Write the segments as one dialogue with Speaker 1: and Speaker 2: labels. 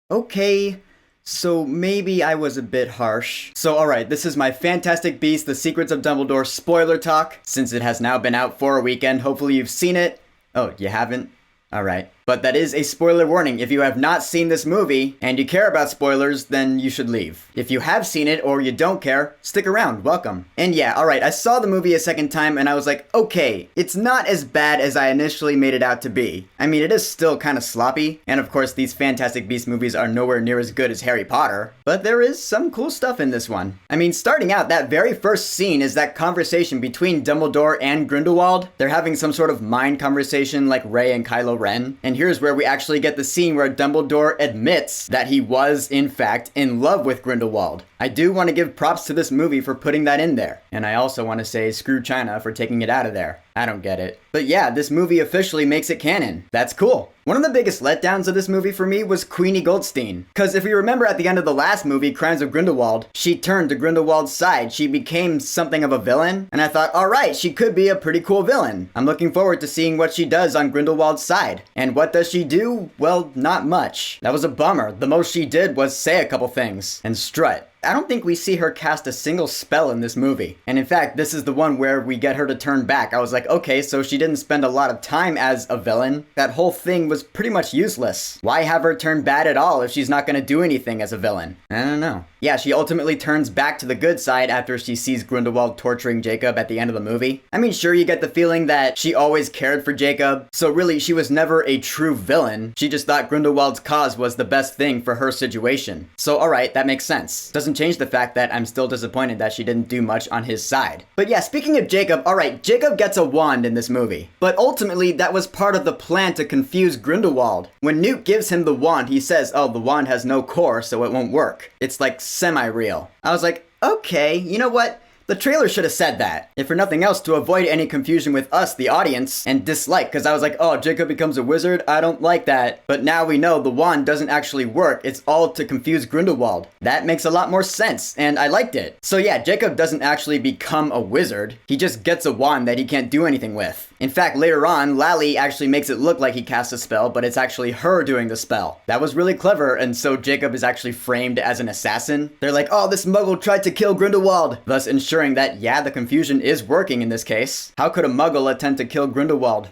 Speaker 1: Okay, so maybe I was a bit harsh. So alright, this is my Fantastic Beasts: The Secrets of Dumbledore spoiler talk, since it has now been out for a weekend. Hopefully you've seen it. Oh, you haven't? Alright. But that is a spoiler warning. If you have not seen this movie, and you care about spoilers, then you should leave. If you have seen it, or you don't care, stick around, welcome. And yeah, alright, I saw the movie a second time, and I was like, okay, it's not as bad as I initially made it out to be. I mean, it is still kind of sloppy, and of course these Fantastic Beasts movies are nowhere near as good as Harry Potter, but there is some cool stuff in this one. I mean, starting out, that very first scene is that conversation between Dumbledore and Grindelwald. They're having some sort of mind conversation like Rey and Kylo Ren, and here's where we actually get the scene where Dumbledore admits that he was, in fact, in love with Grindelwald. I do want to give props to this movie for putting that in there. And I also want to say screw China for taking it out of there. I don't get it. But yeah, this movie officially makes it canon. That's cool. One of the biggest letdowns of this movie for me was Queenie Goldstein. Cause if you remember at the end of the last movie, Crimes of Grindelwald, she turned to Grindelwald's side. She became something of a villain. And I thought, alright, she could be a pretty cool villain. I'm looking forward to seeing what she does on Grindelwald's side. And what does she do? Well, not much. That was a bummer. The most she did was say a couple things and strut. I don't think we see her cast a single spell in this movie. And in fact, this is the one where we get her to turn back. I was like, okay, so she didn't spend a lot of time as a villain. That whole thing was pretty much useless. Why have her turn bad at all if she's not gonna do anything as a villain? I don't know. Yeah, she ultimately turns back to the good side after she sees Grindelwald torturing Jacob at the end of the movie. I mean, sure, you get the feeling that she always cared for Jacob, so really she was never a true villain. She just thought Grindelwald's cause was the best thing for her situation. So alright, that makes sense. Doesn't change the fact that I'm still disappointed that she didn't do much on his side. But yeah, speaking of Jacob, alright, Jacob gets a wand in this movie. But ultimately, that was part of the plan to confuse Grindelwald. When Newt gives him the wand, he says, oh, the wand has no core, so it won't work. It's like semi-real. I was like, okay, you know what? The trailer should have said that, if for nothing else to avoid any confusion with us, the audience, and dislike, because I was like, oh, Jacob becomes a wizard? I don't like that. But now we know the wand doesn't actually work, it's all to confuse Grindelwald. That makes a lot more sense, and I liked it. So yeah, Jacob doesn't actually become a wizard, he just gets a wand that he can't do anything with. In fact, later on, Lally actually makes it look like he casts a spell, but it's actually her doing the spell. That was really clever, and so Jacob is actually framed as an assassin. They're like, oh, this muggle tried to kill Grindelwald, thus ensuring that, yeah, the confusion is working in this case. How could a muggle attempt to kill Grindelwald?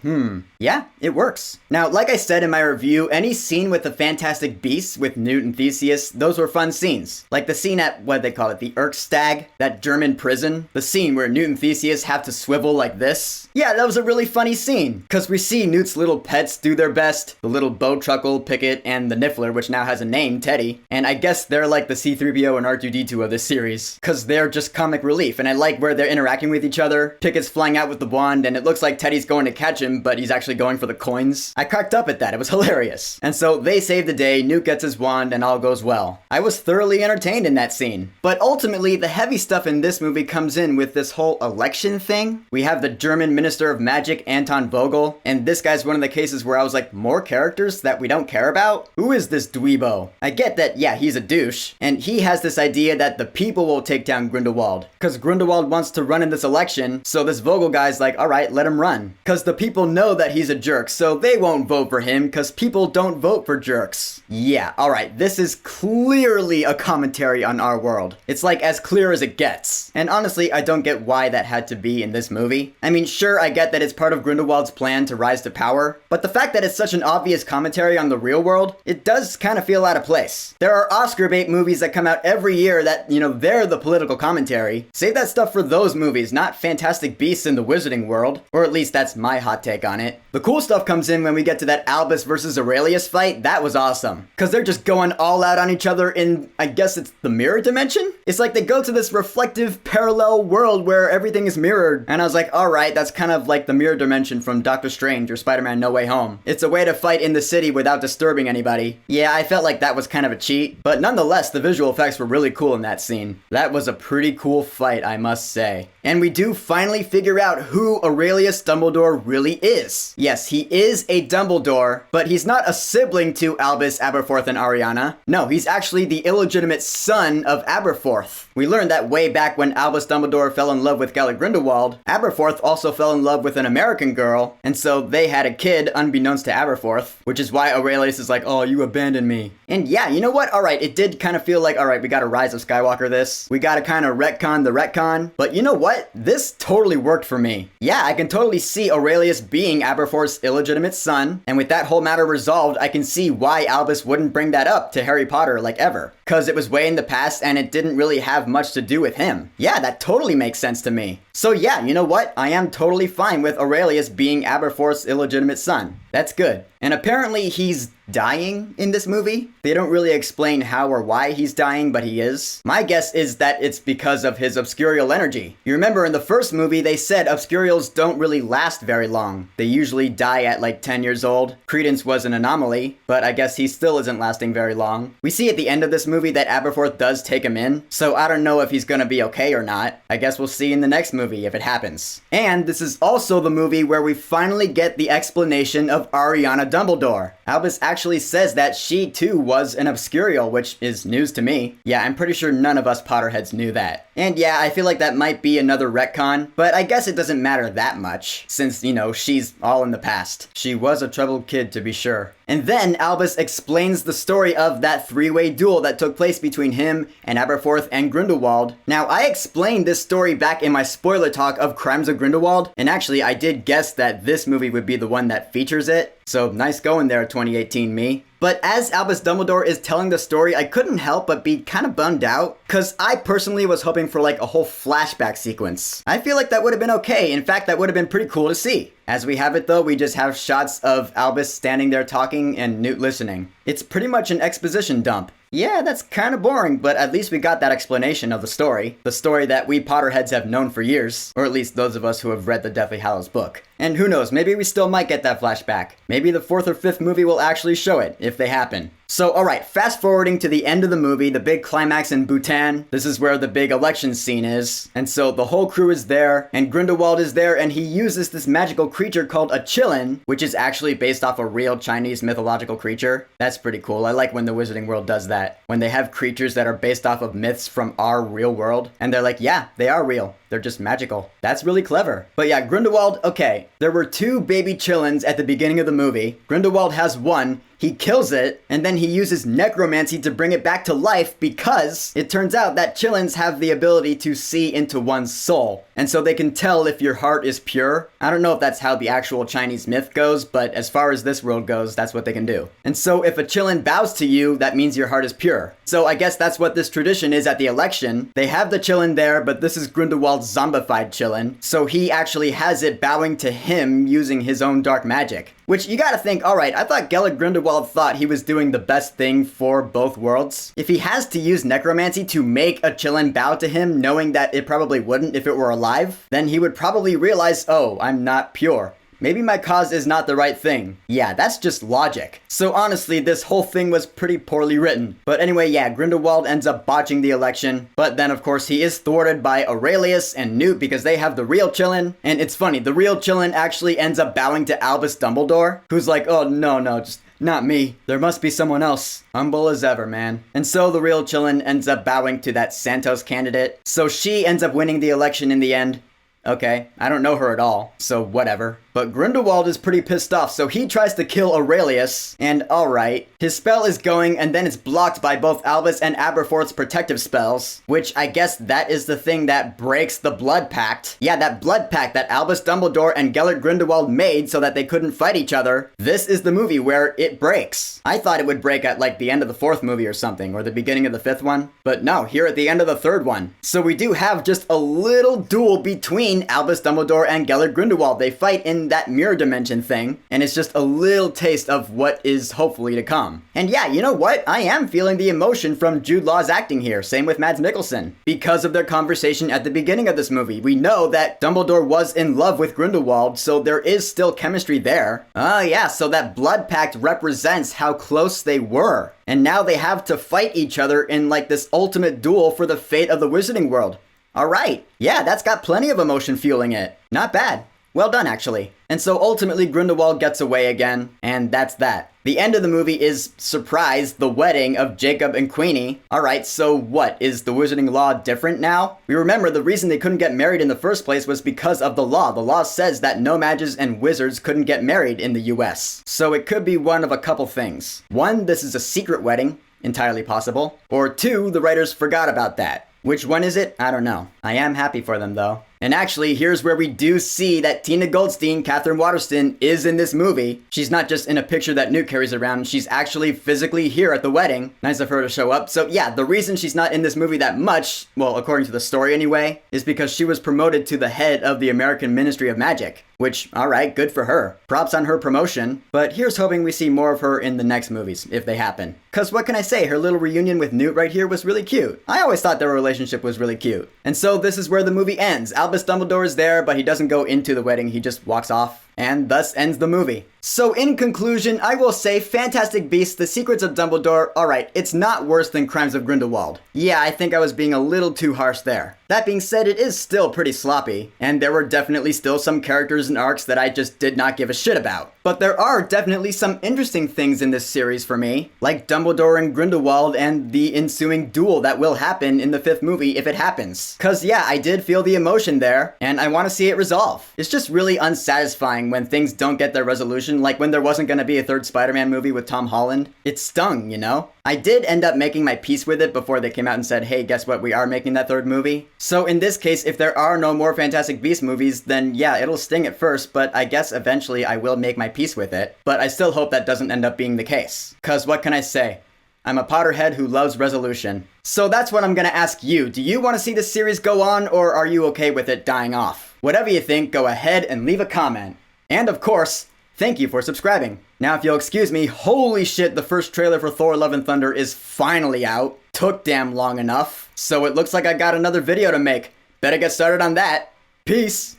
Speaker 1: Yeah, it works. Now, like I said in my review, any scene with the Fantastic Beasts with Newt and Theseus, those were fun scenes. Like the scene at, what they call it, the Erkstag, that German prison. The scene where Newt and Theseus have to swivel like this. Yeah, that was a really funny scene, because we see Newt's little pets do their best. The little Bowtruckle, Pickett, and the Niffler, which now has a name, Teddy. And I guess they're like the C-3PO and R2-D2 of this series, because they're just comic relief, and I like where they're interacting with each other. Pickett's flying out with the wand, and it looks like Teddy's going to catch him, but he's actually going for the coins. I cracked up at that, it was hilarious. And so they save the day, Newt gets his wand, and all goes well. I was thoroughly entertained in that scene. But ultimately, the heavy stuff in this movie comes in with this whole election thing. We have the German Minister of Magic, Anton Vogel, and this guy's one of the cases where I was like, more characters that we don't care about? Who is this dweebo? I get that, yeah, he's a douche, and he has this idea that the people will take down Grindelwald, because Grindelwald wants to run in this election, so this Vogel guy's like, alright, let him run. Because the people know that he's a jerk, so they won't vote for him, because people don't vote for jerks. Yeah, alright, this is clearly a commentary on our world. It's like as clear as it gets. And honestly, I don't get why that had to be in this movie. I mean, sure, I get that it's part of Grindelwald's plan to rise to power, but the fact that it's such an obvious commentary on the real world, it does kind of feel out of place. There are Oscar bait movies that come out every year that, you know, they're the political commentary. Save that stuff for those movies, not Fantastic Beasts in the Wizarding World. Or at least that's my hot take on it. The cool stuff comes in when we get to that Albus versus Aurelius fight. That was awesome. Because they're just going all out on each other in, I guess it's the mirror dimension? It's like they go to this reflective parallel world where everything is mirrored. And I was like, alright, that's kind of like the mirror dimension from Doctor Strange or Spider-Man No Way Home. It's a way to fight in the city without disturbing anybody. Yeah, I felt like that was kind of a cheat. But nonetheless, the visual effects were really cool in that scene. That was a pretty cool fight, I must say. And we do finally figure out who Aurelius Dumbledore really is. Yes, he is a Dumbledore, but he's not a sibling to Albus, Aberforth, and Ariana. No, he's actually the illegitimate son of Aberforth. We learned that way back when Albus Dumbledore fell in love with Gellert Grindelwald. Aberforth also fell in love with an American girl, and so they had a kid unbeknownst to Aberforth, which is why Aurelius is like, oh, you abandoned me. And yeah, you know what? Alright, it did kind of feel like, alright, we gotta Rise of Skywalker this. We gotta kind of retcon the retcon. But you know what? This totally worked for me. Yeah, I can totally see Aurelius being Aberforth's illegitimate son, and with that whole matter resolved, I can see why Albus wouldn't bring that up to Harry Potter like ever. Cause it was way in the past and it didn't really have much to do with him. Yeah, that totally makes sense to me. So yeah, you know what? I am totally fine with Aurelius being Aberforth's illegitimate son. That's good. And apparently he's dying in this movie. They don't really explain how or why he's dying, but he is. My guess is that it's because of his obscurial energy. You remember in the first movie, they said obscurials don't really last very long. They usually die at like 10 years old. Credence was an anomaly, but I guess he still isn't lasting very long. We see at the end of this movie that Aberforth does take him in, so I don't know if he's gonna be okay or not. I guess we'll see in the next movie if it happens. And this is also the movie where we finally get the explanation of Ariana Dumbledore. Albus actually says that she too was an obscurial, which is news to me. Yeah, I'm pretty sure none of us Potterheads knew that. And yeah, I feel like that might be another retcon, but I guess it doesn't matter that much, since, you know, she's all in the past. She was a troubled kid, to be sure. And then Albus explains the story of that three-way duel that took place between him and Aberforth and Grindelwald. Now, I explained this story back in my spoiler talk of Crimes of Grindelwald, and actually I did guess that this movie would be the one that features it. So nice going there, 2018 me. But as Albus Dumbledore is telling the story, I couldn't help but be kind of bummed out, cause I personally was hoping for like a whole flashback sequence. I feel like that would have been okay. In fact, that would have been pretty cool to see. As we have it though, we just have shots of Albus standing there talking and Newt listening. It's pretty much an exposition dump. Yeah, that's kind of boring, but at least we got that explanation of the story. The story that we Potterheads have known for years, or at least those of us who have read the Deathly Hallows book. And who knows, maybe we still might get that flashback. Maybe the 4th or 5th movie will actually show it, if they happen. So alright, fast forwarding to the end of the movie, the big climax in Bhutan. This is where the big election scene is. And so the whole crew is there, and Grindelwald is there, and he uses this magical creature called a Qilin, which is actually based off a real Chinese mythological creature. That's pretty cool. I like when the Wizarding World does that. When they have creatures that are based off of myths from our real world, and they're like, yeah, they are real. They're just magical. That's really clever. But yeah, Grindelwald, okay. There were 2 baby Qilins at the beginning of the movie. Grindelwald has one. He kills it, and then he uses necromancy to bring it back to life because it turns out that Qilins have the ability to see into one's soul. And so they can tell if your heart is pure. I don't know if that's how the actual Chinese myth goes, but as far as this world goes, that's what they can do. And so if a Qilin bows to you, that means your heart is pure. So I guess that's what this tradition is at the election. They have the Qilin there, but this is Grindelwald's zombified Qilin. So he actually has it bowing to him using his own dark magic. Which you gotta think, alright, I thought Gellert Grindelwald thought he was doing the best thing for both worlds. If he has to use necromancy to make a Qilin bow to him, knowing that it probably wouldn't if it were alive, then he would probably realize, oh, I'm not pure. Maybe my cause is not the right thing. Yeah, that's just logic. So honestly, this whole thing was pretty poorly written. But anyway, yeah, Grindelwald ends up botching the election. But then, of course, he is thwarted by Aurelius and Newt because they have the real Qilin. And it's funny, the real Qilin actually ends up bowing to Albus Dumbledore, who's like, oh, no, just not me. There must be someone else. Humble as ever, man. And so the real Qilin ends up bowing to that Santos candidate. So she ends up winning the election in the end. Okay, I don't know her at all, so whatever. But Grindelwald is pretty pissed off, so he tries to kill Aurelius, and alright. His spell is going, and then it's blocked by both Albus and Aberforth's protective spells, which I guess that is the thing that breaks the blood pact. Yeah, that blood pact that Albus Dumbledore and Gellert Grindelwald made so that they couldn't fight each other. This is the movie where it breaks. I thought it would break at like the end of the 4th movie or something, or the beginning of the 5th one. But no, here at the end of the 3rd one. So we do have just a little duel between Albus Dumbledore and Gellert Grindelwald. They fight in that mirror dimension thing, and it's just a little taste of what is hopefully to come. And yeah, you know what? I am feeling the emotion from Jude Law's acting here. Same with Mads Mikkelsen. Because of their conversation at the beginning of this movie, we know that Dumbledore was in love with Grindelwald, so there is still chemistry there. Yeah, so that blood pact represents how close they were. And now they have to fight each other in like this ultimate duel for the fate of the Wizarding World. Alright, yeah, that's got plenty of emotion fueling it. Not bad. Well done, actually. And so ultimately Grindelwald gets away again, and that's that. The end of the movie is, surprise, the wedding of Jacob and Queenie. Alright, so what? Is the wizarding law different now? We remember the reason they couldn't get married in the first place was because of the law. The law says that no mages and wizards couldn't get married in the US. So it could be one of a couple things. One, this is a secret wedding, entirely possible. Or two, the writers forgot about that. Which one is it? I don't know. I am happy for them though. And actually, here's where we do see that Tina Goldstein, Catherine Waterston, is in this movie. She's not just in a picture that Newt carries around, she's actually physically here at the wedding. Nice of her to show up. So yeah, the reason she's not in this movie that much, well, according to the story anyway, is because she was promoted to the head of the American Ministry of Magic. Which, alright, good for her. Props on her promotion. But here's hoping we see more of her in the next movies, if they happen. Cause what can I say, her little reunion with Newt right here was really cute. I always thought their relationship was really cute. And so this is where the movie ends. Albus Dumbledore is there, but he doesn't go into the wedding, he just walks off. And thus ends the movie. So in conclusion, I will say Fantastic Beasts: The Secrets of Dumbledore, alright, it's not worse than Crimes of Grindelwald. Yeah, I think I was being a little too harsh there. That being said, it is still pretty sloppy, and there were definitely still some characters and arcs that I just did not give a shit about. But there are definitely some interesting things in this series for me, like Dumbledore and Grindelwald and the ensuing duel that will happen in the 5th movie if it happens. Cause yeah, I did feel the emotion there, and I want to see it resolve. It's just really unsatisfying when things don't get their resolution, like when there wasn't going to be a 3rd Spider-Man movie with Tom Holland. It stung, you know? I did end up making my peace with it before they came out and said, hey, guess what, we are making that 3rd movie. So in this case, if there are no more Fantastic Beasts movies, then yeah, it'll sting at first, but I guess eventually I will make my peace with it. But I still hope that doesn't end up being the case. Cause what can I say? I'm a Potterhead who loves resolution. So that's what I'm gonna ask you. Do you want to see this series go on, or are you okay with it dying off? Whatever you think, go ahead and leave a comment. And of course, thank you for subscribing. Now if you'll excuse me, holy shit, the first trailer for Thor: Love and Thunder is finally out. Took damn long enough. So it looks like I got another video to make. Better get started on that. Peace.